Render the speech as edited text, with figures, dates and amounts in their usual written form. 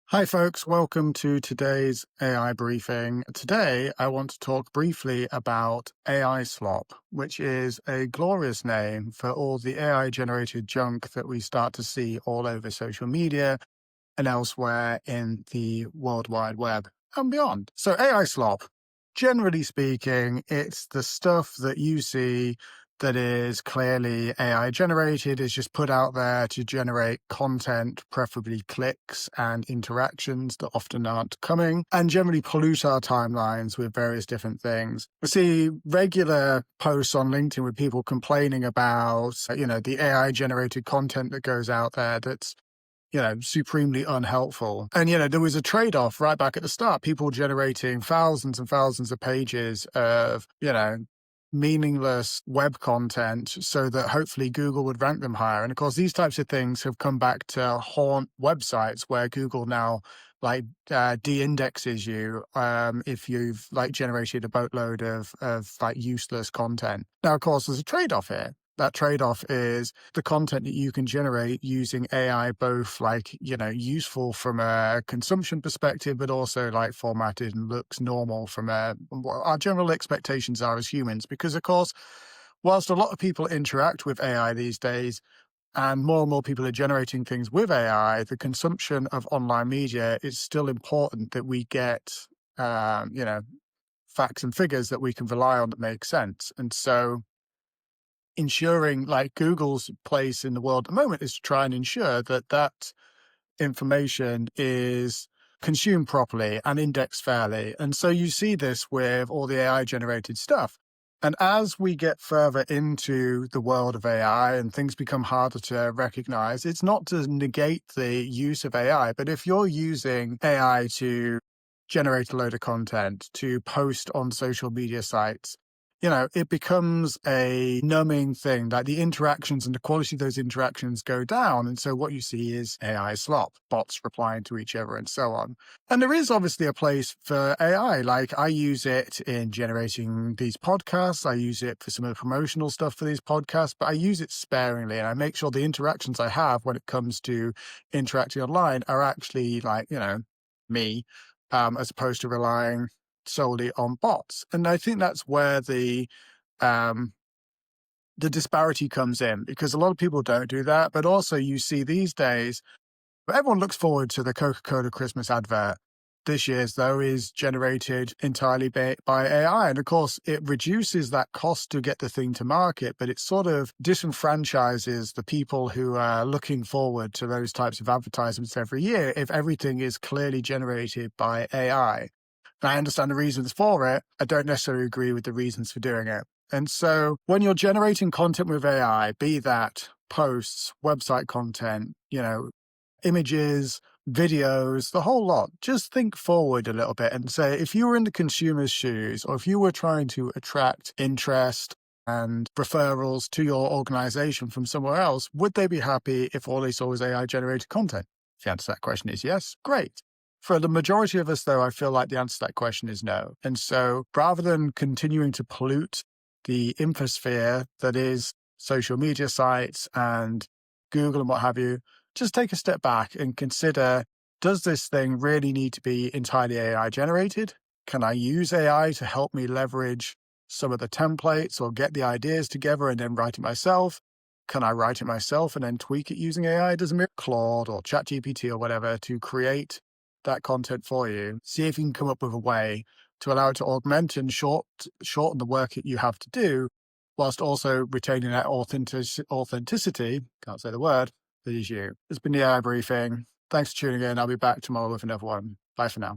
Hi, folks. Welcome to today's AI briefing. Today, I want to talk briefly about AI Slop, which is a glorious name for all the AI generated junk that we start to see all over social media and elsewhere in the World Wide Web and beyond. So, AI Slop, generally speaking, it's the stuff that you see that is clearly AI generated, is just put out there to generate content, preferably clicks and interactions that often aren't coming, and generally pollute our timelines with various different things. We see regular posts on LinkedIn with people complaining about, the AI generated content that goes out there that's supremely unhelpful. And, there was a trade off right back at the start, people generating thousands and thousands of pages of, meaningless web content so that hopefully Google would rank them higher. And of course, these types of things have come back to haunt websites where Google now de-indexes you if you've generated a boatload of useless content. Now, of course, there's a trade-off here. That trade-off is the content that you can generate using AI, both useful from a consumption perspective, but also formatted and looks normal from what our general expectations are as humans. Because of course, whilst a lot of people interact with AI these days, and more people are generating things with AI, the consumption of online media is still important that we get, facts and figures that we can rely on that make sense. And so ensuring Google's place in the world at the moment is to try and ensure that that information is consumed properly and indexed fairly. And so you see this with all the AI generated stuff. And as we get further into the world of AI and things become harder to recognize, it's not to negate the use of AI, but if you're using AI to generate a load of content, to post on social media sites, it becomes a numbing thing. Like the interactions and the quality of those interactions go down. And so what you see is AI slop, bots replying to each other and so on. And there is obviously a place for AI. Like I use it in generating these podcasts. I use it for some of the promotional stuff for these podcasts, but I use it sparingly. And I make sure the interactions I have when it comes to interacting online are actually me, as opposed to relying solely on bots. And I think that's where um, the disparity comes in, because a lot of people don't do that. But also you see these days, everyone looks forward to the Coca-Cola Christmas advert. This year's, though, is generated entirely by AI. And of course, it reduces that cost to get the thing to market, but it sort of disenfranchises the people who are looking forward to those types of advertisements every year if everything is clearly generated by AI. And I understand the reasons for it. I don't necessarily agree with the reasons for doing it. And so when you're generating content with AI, be that posts, website content, images, videos, the whole lot, just think forward a little bit and say, if you were in the consumer's shoes, or if you were trying to attract interest and referrals to your organization from somewhere else, would they be happy if all they saw was AI generated content? If the answer to that question is yes, great. For the majority of us, though, I feel like the answer to that question is no. And so rather than continuing to pollute the infosphere that is social media sites and Google and what have you, just take a step back and consider, does this thing really need to be entirely AI generated? Can I use AI to help me leverage some of the templates or get the ideas together and then write it myself? Can I write it myself and then tweak it using AI? Does Claude or ChatGPT or whatever to create that content for you? See if you can come up with a way to allow it to augment and shorten the work that you have to do, whilst also retaining that authenticity, can't say the word, that is you. It's been the AI briefing. Thanks for tuning in. I'll be back tomorrow with another one. Bye for now.